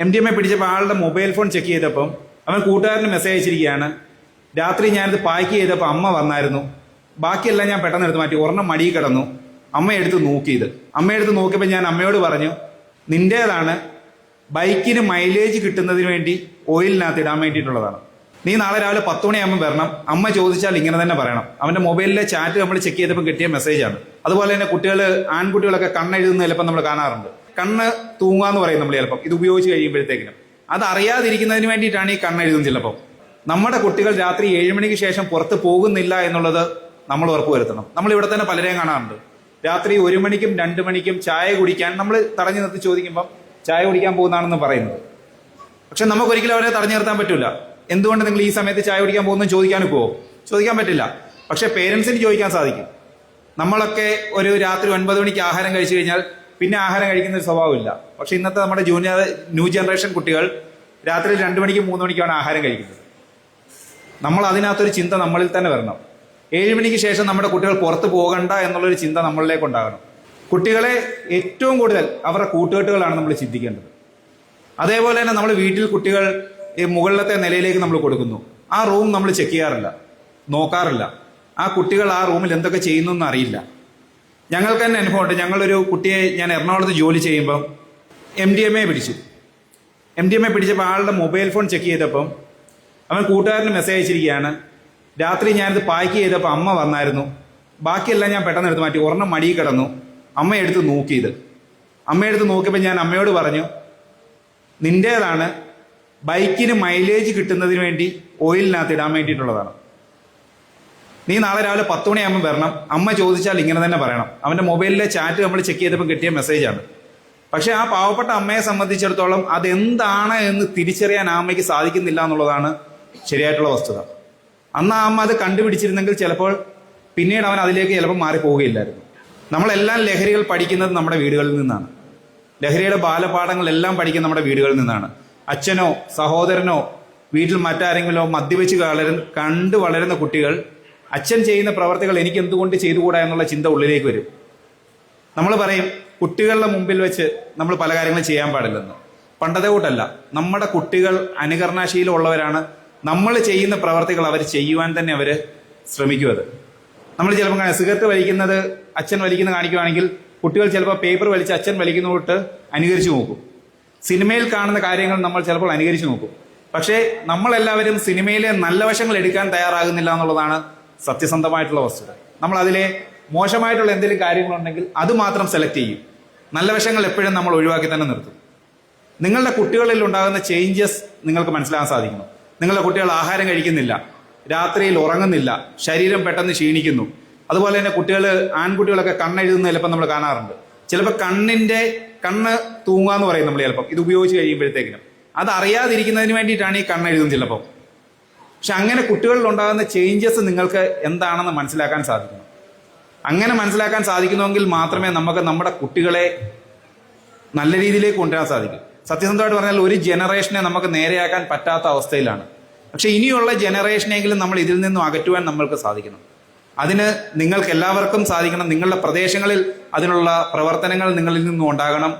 MDMA പിടിച്ചപ്പോൾ ആളുടെ mobile phone check ചെയ്തപ്പം അവൻ കൂട്ടുകാരന് മെസ്സേജ് അയച്ചിരിക്കുകയാണ്. രാത്രി ഞാനിത് പാക്ക് ചെയ്തപ്പോൾ അമ്മ വന്നായിരുന്നു. ബാക്കിയെല്ലാം ഞാൻ പെട്ടെന്ന് എടുത്ത് മാറ്റി. ഒരെണ്ണം മടിയിൽ കിടന്നു. അമ്മയെടുത്ത് നോക്കിയത്. അമ്മയെടുത്ത് നോക്കിയപ്പോൾ ഞാൻ അമ്മയോട് പറഞ്ഞു, നിന്റേതാണ്, ബൈക്കിന് മൈലേജ് കിട്ടുന്നതിന് വേണ്ടി ഓയിലിനകത്ത് ഇടാൻ വേണ്ടിയിട്ടുള്ളതാണ്. നീ നാളെ രാവിലെ 10 മണിയാകുമ്പോൾ വരണം. അമ്മ ചോദിച്ചാൽ ഇങ്ങനെ തന്നെ പറയണം. അവന്റെ മൊബൈലിലെ ചാറ്റ് നമ്മൾ ചെക്ക് ചെയ്തപ്പോൾ കിട്ടിയ മെസ്സേജാണ്. അതുപോലെ തന്നെ ആൺകുട്ടികളൊക്കെ കണ്ണെഴുതുന്ന ചിലപ്പോൾ നമ്മൾ കാണാറുണ്ട്. കണ്ണ് തൂങ്ങാന്ന് പറയും നമ്മൾ ചിലപ്പം ഇത് ഉപയോഗിച്ച് കഴിയുമ്പോഴത്തേക്കിനും. അത് അറിയാതിരിക്കുന്നതിന് വേണ്ടിയിട്ടാണ് ഈ കണ്ണെഴുതും. ചിലപ്പോൾ നമ്മുടെ കുട്ടികൾ രാത്രി 7 മണിക്ക് ശേഷം പുറത്ത് പോകുന്നില്ല എന്നുള്ളത് നമ്മൾ ഉറപ്പുവരുത്തണം. നമ്മൾ ഇവിടെ തന്നെ പലരെയും കാണാറുണ്ട്. രാത്രി 1 മണിക്കും 2 മണിക്കും ചായ കുടിക്കാൻ നമ്മൾ തടഞ്ഞു നിർത്തി ചോദിക്കുമ്പം ചായ കുടിക്കാൻ പോകുന്നതാണെന്ന് പറയുന്നത്. പക്ഷെ നമുക്കൊരിക്കലും അവരെ തടഞ്ഞു നിർത്താൻ പറ്റില്ല. എന്തുകൊണ്ട് നിങ്ങൾ ഈ സമയത്ത് ചായ കുടിക്കാൻ പോകുന്നു ചോദിക്കാൻ ചോദിക്കാൻ പറ്റില്ല. പക്ഷെ പേരൻസിന് ചോദിക്കാൻ സാധിക്കും. നമ്മളൊക്കെ ഒരു രാത്രി 9 മണിക്ക് ആഹാരം കഴിച്ചു കഴിഞ്ഞാൽ പിന്നെ ആഹാരം കഴിക്കുന്ന ഒരു സ്വഭാവമില്ല. പക്ഷെ ഇന്നത്തെ നമ്മുടെ ന്യൂ ജനറേഷൻ കുട്ടികൾ രാത്രി 2 മണിക്കും 3 മണിക്കാണ് ആഹാരം കഴിക്കുന്നത്. നമ്മൾ അതിനകത്തൊരു ചിന്ത നമ്മളിൽ തന്നെ വരണം. 7 മണിക്ക് ശേഷം നമ്മുടെ കുട്ടികൾ പുറത്ത് പോകണ്ട എന്നുള്ളൊരു ചിന്ത നമ്മളിലേക്ക് ഉണ്ടാകണം. കുട്ടികളെ ഏറ്റവും കൂടുതൽ അവരുടെ കൂട്ടുകെട്ടുകളാണ് നമ്മൾ ചിന്തിക്കേണ്ടത്. അതേപോലെ തന്നെ നമ്മൾ വീട്ടിൽ കുട്ടികൾ മുകളിലത്തെ നിലയിലേക്ക് നമ്മൾ കൊടുക്കുന്നു. ആ റൂം നമ്മൾ ചെക്ക് ചെയ്യാറില്ല, നോക്കാറില്ല. ആ കുട്ടികൾ ആ റൂമിൽ എന്തൊക്കെ ചെയ്യുന്നു എന്ന് അറിയില്ല. ഞങ്ങൾക്ക് തന്നെ അനുഭവമുണ്ട്. ഞങ്ങളൊരു കുട്ടിയെ ഞാൻ എറണാകുളത്ത് ജോലി ചെയ്യുമ്പം MDMA പിടിച്ചു. MDMA പിടിച്ചപ്പോൾ ആളുടെ മൊബൈൽ ഫോൺ ചെക്ക് ചെയ്തപ്പം അവൻ കൂട്ടുകാരന് മെസ്സേജ് അയച്ചിരിക്കുകയാണ്. രാത്രി ഞാനിത് പാക്ക് ചെയ്തപ്പോൾ അമ്മ വന്നായിരുന്നു. ബാക്കിയെല്ലാം ഞാൻ പെട്ടെന്ന് എടുത്ത് മാറ്റി. ഒരെണ്ണം മടിയിൽ കിടന്നു. അമ്മയെടുത്ത് നോക്കിയത്. അമ്മയെടുത്ത് നോക്കിയപ്പോൾ ഞാൻ അമ്മയോട് പറഞ്ഞു, നിന്റേതാണ്, ബൈക്കിന് മൈലേജ് കിട്ടുന്നതിന് വേണ്ടി ഓയിലിനകത്ത് ഇടാൻ വേണ്ടിയിട്ടുള്ളതാണ്. നീ നാളെ രാവിലെ 10 മണിയാകുമ്പോൾ വരണം. അമ്മ ചോദിച്ചാൽ ഇങ്ങനെ തന്നെ പറയണം. അവന്റെ മൊബൈലിലെ ചാറ്റ് നമ്മൾ ചെക്ക് ചെയ്തപ്പോൾ കിട്ടിയ മെസ്സേജാണ്. പക്ഷെ ആ പാവപ്പെട്ട അമ്മയെ സംബന്ധിച്ചിടത്തോളം അതെന്താണ് എന്ന് തിരിച്ചറിയാൻ ആ അമ്മയ്ക്ക് സാധിക്കുന്നില്ല എന്നുള്ളതാണ് ശരിയായിട്ടുള്ള വസ്തുത. അന്ന് ആ അമ്മ അത് കണ്ടുപിടിച്ചിരുന്നെങ്കിൽ ചിലപ്പോൾ പിന്നീട് അവൻ അതിലേക്ക് ചിലപ്പോൾ മാറിപ്പോവുകയില്ലായിരുന്നു. നമ്മളെല്ലാം ലഹരികൾ പഠിക്കുന്നത് നമ്മുടെ വീടുകളിൽ നിന്നാണ്. ലഹരിയുടെ ബാലപാഠങ്ങളെല്ലാം പഠിക്കുന്നത് നമ്മുടെ വീടുകളിൽ നിന്നാണ്. അച്ഛനോ സഹോദരനോ വീട്ടിൽ മറ്റാരെങ്കിലോ മദ്യപിച്ച് കണ്ടു വളരുന്ന കുട്ടികൾ അച്ഛൻ ചെയ്യുന്ന പ്രവർത്തികൾ എനിക്ക് എന്തുകൊണ്ട് ചെയ്തുകൂടാ എന്നുള്ള ചിന്ത ഉള്ളിലേക്ക് വരും. നമ്മൾ പറയും കുട്ടികളുടെ മുമ്പിൽ വെച്ച് നമ്മൾ പല കാര്യങ്ങളും ചെയ്യാൻ പാടില്ലെന്ന്. പണ്ടത്തെ കൂട്ടല്ല. നമ്മുടെ കുട്ടികൾ അനുകരണശീലമുള്ളവരാണ്. നമ്മൾ ചെയ്യുന്ന പ്രവർത്തികൾ അവർ ചെയ്യുവാൻ തന്നെ അവർ ശ്രമിക്കും. അത് നമ്മൾ ചിലപ്പോൾ സിഗരറ്റ് വലിക്കുന്നത് അച്ഛൻ വലിക്കുന്ന കാണിക്കുകയാണെങ്കിൽ കുട്ടികൾ ചിലപ്പോൾ പേപ്പർ വലിച്ച് അച്ഛൻ വലിക്കുന്ന തൊട്ട് അനുകരിച്ചു നോക്കും. സിനിമയിൽ കാണുന്ന കാര്യങ്ങൾ നമ്മൾ ചിലപ്പോൾ അനുകരിച്ചു നോക്കും. പക്ഷേ നമ്മളെല്ലാവരും സിനിമയിലെ നല്ല വശങ്ങൾ എടുക്കാൻ തയ്യാറാകുന്നില്ല എന്നുള്ളതാണ് സത്യസന്ധമായിട്ടുള്ള വസ്തുത. നമ്മൾ അതിലെ മോശമായിട്ടുള്ള എന്തെങ്കിലും കാര്യങ്ങളുണ്ടെങ്കിൽ അത് മാത്രം സെലക്ട് ചെയ്യും. നല്ല വശങ്ങൾ എപ്പോഴും നമ്മൾ ഒഴിവാക്കി തന്നെ നിർത്തും. നിങ്ങളുടെ കുട്ടികളിൽ ഉണ്ടാകുന്ന ചേഞ്ചസ് നിങ്ങൾക്ക് മനസ്സിലാക്കാൻ സാധിക്കണം. നിങ്ങളുടെ കുട്ടികൾ ആഹാരം കഴിക്കുന്നില്ല, രാത്രിയിൽ ഉറങ്ങുന്നില്ല, ശരീരം പെട്ടെന്ന് ക്ഷീണിക്കുന്നു. അതുപോലെ തന്നെ ആൺകുട്ടികളൊക്കെ കണ്ണെഴുതുന്ന ചിലപ്പോൾ നമ്മൾ കാണാറുണ്ട്. ചിലപ്പോൾ കണ്ണ് തൂങ്ങാന്ന് പറയും നമ്മൾ ചിലപ്പം ഇത് ഉപയോഗിച്ച് കഴിയുമ്പോഴത്തേക്കിനും. അത് അറിയാതിരിക്കുന്നതിന് വേണ്ടിയിട്ടാണ് ഈ കണ്ണെഴുതും ചിലപ്പം. പക്ഷെ അങ്ങനെ കുട്ടികളിൽ ഉണ്ടാകുന്ന ചേഞ്ചസ് നിങ്ങൾക്ക് എന്താണെന്ന് മനസ്സിലാക്കാൻ സാധിക്കണം. അങ്ങനെ മനസ്സിലാക്കാൻ സാധിക്കുന്നുവെങ്കിൽ മാത്രമേ നമുക്ക് നമ്മുടെ കുട്ടികളെ നല്ല രീതിയിലേക്ക് കൊണ്ടുവരാൻ സാധിക്കും. സത്യസന്ധമായിട്ട് പറഞ്ഞാൽ ഒരു ജനറേഷനെ നമുക്ക് നേരെയാക്കാൻ പറ്റാത്ത അവസ്ഥയിലാണ്. പക്ഷെ ഇനിയുള്ള ജനറേഷനെങ്കിലും നമ്മൾ ഇതിൽ നിന്നും അകറ്റുവാൻ നമ്മൾക്ക് സാധിക്കണം. അതിന് നിങ്ങൾക്ക് എല്ലാവർക്കും സാധിക്കണം. നിങ്ങളുടെ പ്രദേശങ്ങളിൽ അതിനുള്ള പ്രവർത്തനങ്ങൾ നിങ്ങളിൽ നിന്നും ഉണ്ടാകണം.